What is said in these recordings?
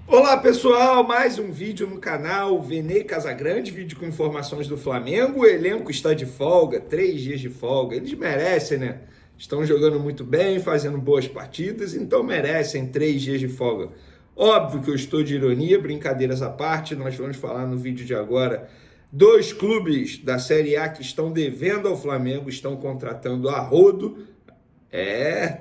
Olá pessoal, mais um vídeo no canal Vene Casagrande, vídeo com informações do Flamengo. O elenco está de folga, 3 dias de folga, eles merecem, né? Estão jogando muito bem, fazendo boas partidas, então merecem 3 dias de folga. Óbvio que eu estou de ironia, brincadeiras à parte, nós vamos falar no vídeo de agora. 2 clubes da Série A que estão devendo ao Flamengo, estão contratando a rodo.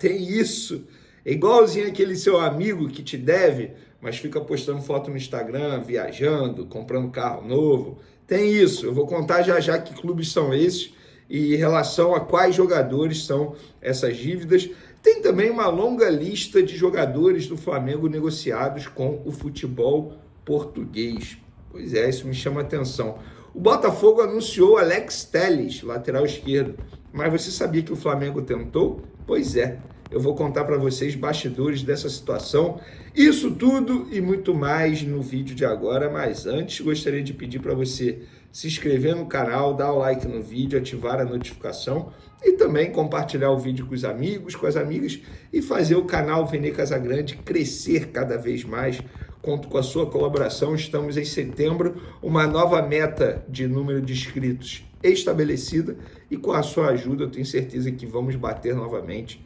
Tem isso. É igualzinho aquele seu amigo que te deve, mas fica postando foto no Instagram, viajando, comprando carro novo. Tem isso. Eu vou contar já já que clubes são esses e em relação a quais jogadores são essas dívidas. Tem também uma longa lista de jogadores do Flamengo negociados com o futebol português. Pois é, isso me chama a atenção. O Botafogo anunciou Alex Telles, lateral esquerdo. Mas você sabia que o Flamengo tentou? Pois é. Eu vou contar para vocês bastidores dessa situação. Isso tudo e muito mais no vídeo de agora. Mas antes, gostaria de pedir para você se inscrever no canal, dar o like no vídeo, ativar a notificação e também compartilhar o vídeo com os amigos, com as amigas e fazer o canal Vene Casagrande crescer cada vez mais. Conto com a sua colaboração. Estamos em setembro, uma nova meta de número de inscritos estabelecida e com a sua ajuda eu tenho certeza que vamos bater novamente.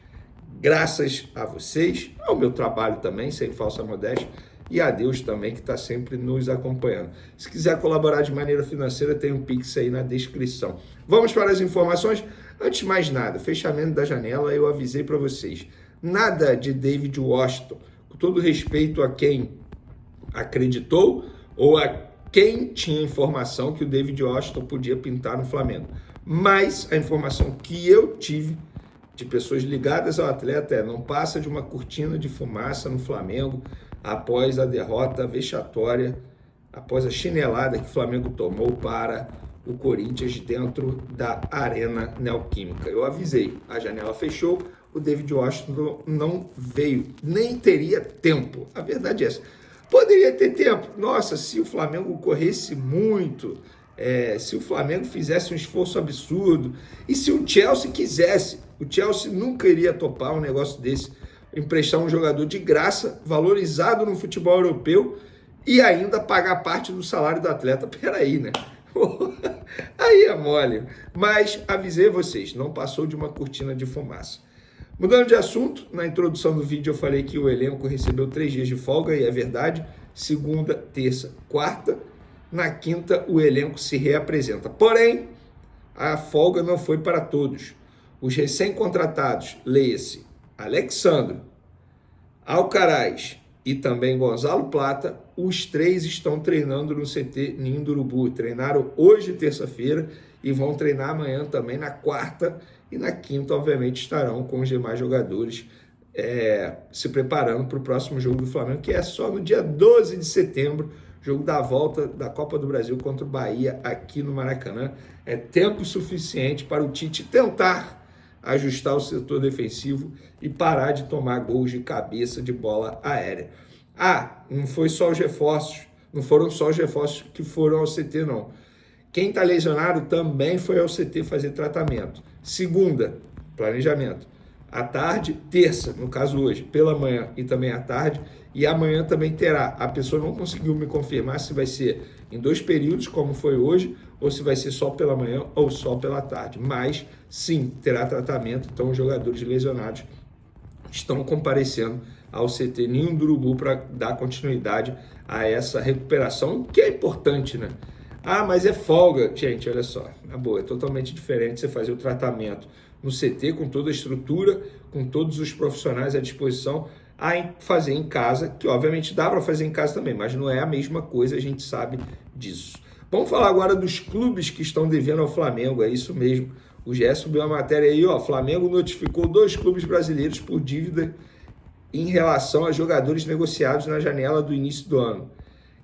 Graças a vocês, ao meu trabalho também, sem falsa modéstia, e a Deus também, que está sempre nos acompanhando. Se quiser colaborar de maneira financeira, tem um Pix aí na descrição. Vamos para as informações? Antes de mais nada, fechamento da janela, eu avisei para vocês. Nada de David Washington, com todo respeito a quem acreditou ou a quem tinha informação que o David Washington podia pintar no Flamengo. Mas a informação que eu tive de pessoas ligadas ao atleta não passa de uma cortina de fumaça no Flamengo após a derrota vexatória, após a chinelada que o Flamengo tomou para o Corinthians dentro da Arena Neoquímica. Eu avisei, a janela fechou, o David Washington não veio, nem teria tempo. A verdade é essa. Poderia ter tempo. Nossa, se o Flamengo corresse muito, se o Flamengo fizesse um esforço absurdo, e se o Chelsea quisesse, o Chelsea nunca iria topar um negócio desse, emprestar um jogador de graça, valorizado no futebol europeu, e ainda pagar parte do salário do atleta. Peraí, né? Aí é mole. Mas avisei vocês, não passou de uma cortina de fumaça. Mudando de assunto, na introdução do vídeo eu falei que o elenco recebeu 3 dias de folga, e é verdade, segunda, terça, quarta. Na quinta, o elenco se reapresenta. Porém, a folga não foi para todos. Os recém-contratados, leia-se Alexandro, Alcaraz e também Gonzalo Plata, os 3 estão treinando no CT Ninho do Urubu. Treinaram hoje, terça-feira, e vão treinar amanhã também, na quarta. E na quinta, obviamente, estarão com os demais jogadores se preparando para o próximo jogo do Flamengo, que é só no dia 12 de setembro, jogo da volta da Copa do Brasil contra o Bahia aqui no Maracanã. É tempo suficiente para o Tite tentar ajustar o setor defensivo e parar de tomar gols de cabeça de bola aérea. Não foi só os reforços, não foram só os reforços que foram ao CT, não. Quem está lesionado também foi ao CT fazer tratamento. Segunda, planejamento. À tarde, terça, no caso hoje, pela manhã e também à tarde. E amanhã também terá. A pessoa não conseguiu me confirmar se vai ser em 2 períodos, como foi hoje, ou se vai ser só pela manhã ou só pela tarde. Mas, sim, terá tratamento. Então, os jogadores lesionados estão comparecendo ao CT Ninho do Urubu para dar continuidade a essa recuperação, que é importante, né? Mas é folga. Gente, olha só, na boa, é totalmente diferente você fazer o tratamento no CT com toda a estrutura, com todos os profissionais à disposição, fazer em casa, que obviamente dá para fazer em casa também, mas não é a mesma coisa, a gente sabe disso. Vamos falar agora dos clubes que estão devendo ao Flamengo, é isso mesmo. O GE subiu a matéria aí, Flamengo notificou 2 clubes brasileiros por dívida em relação a jogadores negociados na janela do início do ano.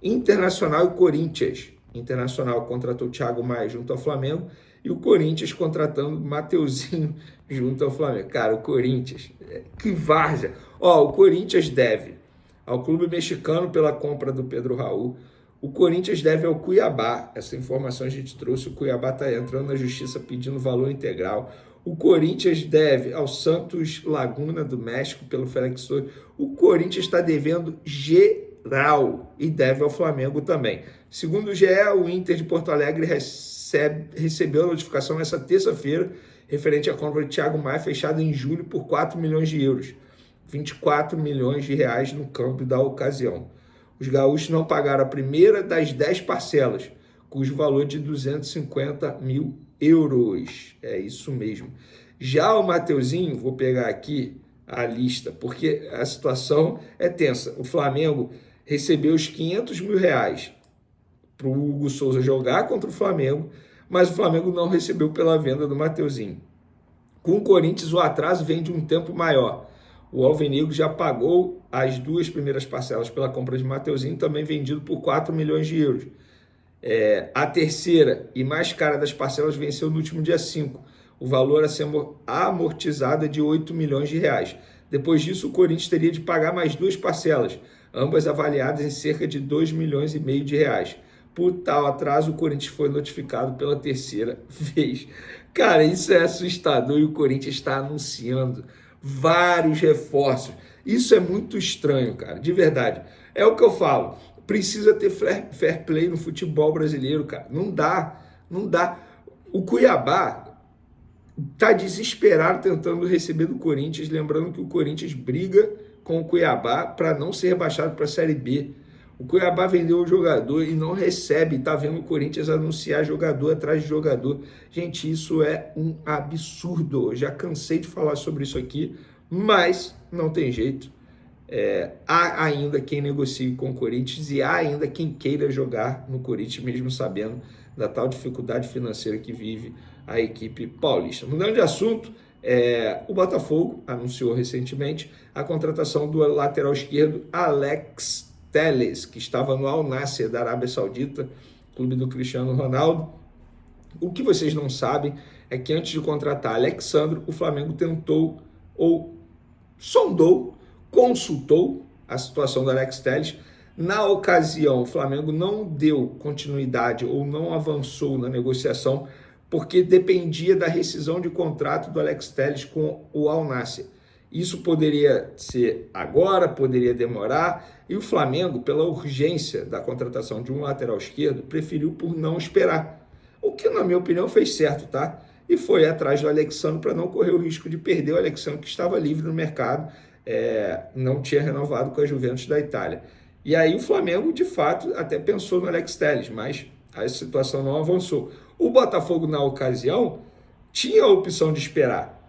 Internacional e Corinthians. Internacional contratou Thiago Maia junto ao Flamengo e o Corinthians contratando Mateuzinho junto ao Flamengo. Cara, o Corinthians, que várzea. O Corinthians deve ao clube mexicano pela compra do Pedro Raul. O Corinthians deve ao Cuiabá. Essa informação a gente trouxe. O Cuiabá está entrando na justiça pedindo valor integral. O Corinthians deve ao Santos Laguna do México pelo Félix Torres. O Corinthians está devendo moral e deve ao Flamengo também. Segundo o GE, o Inter de Porto Alegre recebeu a notificação nessa terça-feira referente à compra de Thiago Maia, fechada em julho por 4 milhões de euros, 24 milhões de reais no câmbio da ocasião. Os gaúchos não pagaram a primeira das 10 parcelas, cujo valor é de 250 mil euros. É isso mesmo. Já o Mateuzinho, vou pegar aqui a lista, porque a situação é tensa. O Flamengo recebeu os 500 mil reais para o Hugo Souza jogar contra o Flamengo, mas o Flamengo não recebeu pela venda do Mateuzinho. Com o Corinthians, o atraso vem de um tempo maior. O Alvinegro já pagou as 2 primeiras parcelas pela compra de Mateuzinho, também vendido por 4 milhões de euros. A terceira e mais cara das parcelas venceu no último dia 5. O valor a ser amortizado é de 8 milhões de reais. Depois disso, o Corinthians teria de pagar mais 2 parcelas, ambas avaliadas em cerca de 2 milhões e meio de reais. Por tal atraso, o Corinthians foi notificado pela terceira vez. Cara, isso é assustador e o Corinthians está anunciando vários reforços. Isso é muito estranho, cara, de verdade. É o que eu falo. Precisa ter fair play no futebol brasileiro, cara. Não dá. O Cuiabá tá desesperado tentando receber do Corinthians, lembrando que o Corinthians briga com o Cuiabá para não ser rebaixado para a Série B. O Cuiabá vendeu o jogador e não recebe, tá vendo o Corinthians anunciar jogador atrás de jogador. Gente, isso é um absurdo. Eu já cansei de falar sobre isso aqui, mas não tem jeito. Há ainda quem negocie com o Corinthians e há ainda quem queira jogar no Corinthians, mesmo sabendo da tal dificuldade financeira que vive a equipe paulista. Mudando de assunto, o Botafogo anunciou recentemente a contratação do lateral esquerdo Alex Telles, que estava no Al Nassr da Arábia Saudita, clube do Cristiano Ronaldo. O que vocês não sabem é que antes de contratar Alexandro, o Flamengo tentou ou sondou, consultou a situação do Alex Telles. Na ocasião, o Flamengo não deu continuidade ou não avançou na negociação porque dependia da rescisão de contrato do Alex Telles com o Al Nassr. Isso poderia ser agora, poderia demorar, e o Flamengo, pela urgência da contratação de um lateral esquerdo, preferiu por não esperar. O que, na minha opinião, fez certo, tá? E foi atrás do Alexandro para não correr o risco de perder o Alexandro, que estava livre no mercado, não tinha renovado com a Juventus da Itália. E aí o Flamengo, de fato, até pensou no Alex Telles, mas a situação não avançou. O Botafogo, na ocasião, tinha a opção de esperar.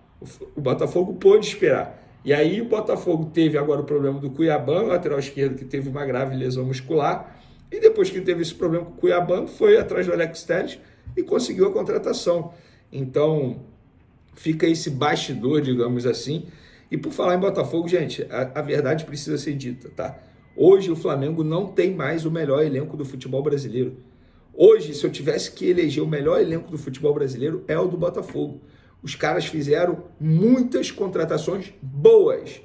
O Botafogo pôde esperar. E aí o Botafogo teve agora o problema do Cuiabá, lateral esquerdo, que teve uma grave lesão muscular. E depois que teve esse problema com o Cuiabá, foi atrás do Alex Telles e conseguiu a contratação. Então, fica esse bastidor, digamos assim. E por falar em Botafogo, gente, a verdade precisa ser dita, tá? Hoje o Flamengo não tem mais o melhor elenco do futebol brasileiro. Hoje, se eu tivesse que eleger o melhor elenco do futebol brasileiro, é o do Botafogo. Os caras fizeram muitas contratações boas,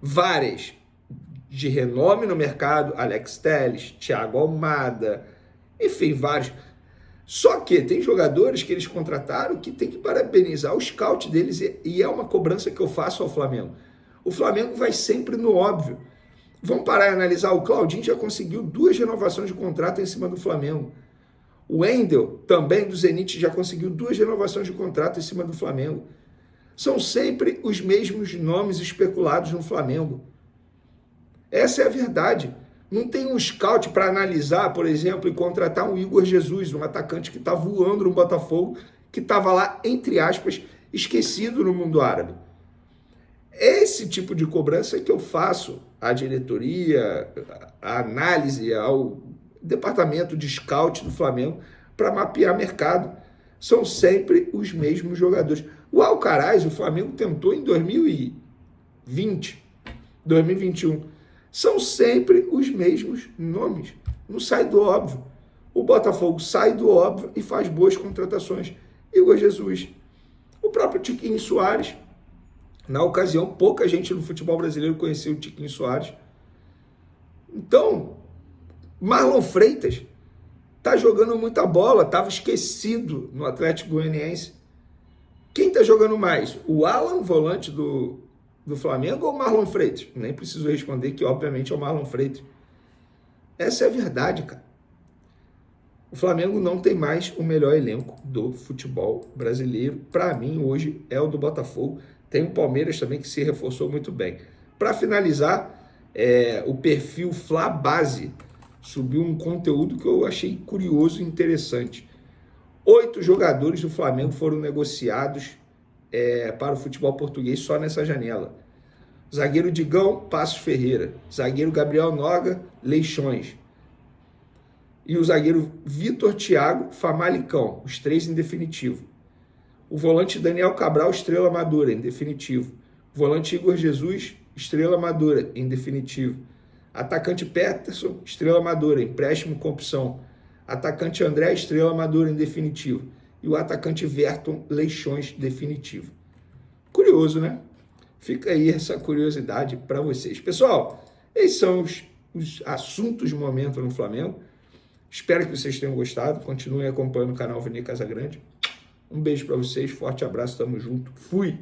várias, de renome no mercado, Alex Telles, Thiago Almada, enfim, vários. Só que tem jogadores que eles contrataram que tem que parabenizar o scout deles e é uma cobrança que eu faço ao Flamengo. O Flamengo vai sempre no óbvio. Vamos parar e analisar, o Claudinho já conseguiu 2 renovações de contrato em cima do Flamengo. O Wendel, também do Zenit, já conseguiu 2 renovações de contrato em cima do Flamengo. São sempre os mesmos nomes especulados no Flamengo. Essa é a verdade. Não tem um scout para analisar, por exemplo, e contratar um Igor Jesus, um atacante que está voando no Botafogo, que estava lá, entre aspas, esquecido no mundo árabe. Esse tipo de cobrança que eu faço à diretoria, à análise, ao departamento de scout do Flamengo para mapear mercado. São sempre os mesmos jogadores. O Alcaraz, o Flamengo tentou em 2020, 2021. São sempre os mesmos nomes. Não sai do óbvio. O Botafogo sai do óbvio e faz boas contratações. Igor Jesus. O próprio Tiquinho Soares. Na ocasião, pouca gente no futebol brasileiro conhecia o Tiquinho Soares. Então, Marlon Freitas tá jogando muita bola, estava esquecido no Atlético Goianiense. Quem tá jogando mais? O Alan, volante do Flamengo, ou o Marlon Freitas? Nem preciso responder que, obviamente, é o Marlon Freitas. Essa é a verdade, cara. O Flamengo não tem mais o melhor elenco do futebol brasileiro. Para mim, hoje, é o do Botafogo. Tem o Palmeiras também, que se reforçou muito bem. Para finalizar, o perfil Flabase subiu um conteúdo que eu achei curioso e interessante. 8 jogadores do Flamengo foram negociados para o futebol português só nessa janela. Zagueiro Digão, Passos Ferreira. Zagueiro Gabriel Noga, Leixões. E o zagueiro Vitor Thiago, Famalicão, os 3 em definitivo. O volante Daniel Cabral, Estrela Madura, em definitivo. O volante Igor Jesus, Estrela Madura, em definitivo. Atacante Peterson, Estrela Madura, empréstimo com opção. Atacante André, Estrela Madura, em definitivo. E o atacante Verton, Leixões, definitivo. Curioso, né? Fica aí essa curiosidade para vocês. Pessoal, esses são os assuntos do momento no Flamengo. Espero que vocês tenham gostado. Continuem acompanhando o canal Vene Casagrande. Um beijo para vocês, forte abraço, tamo junto. Fui!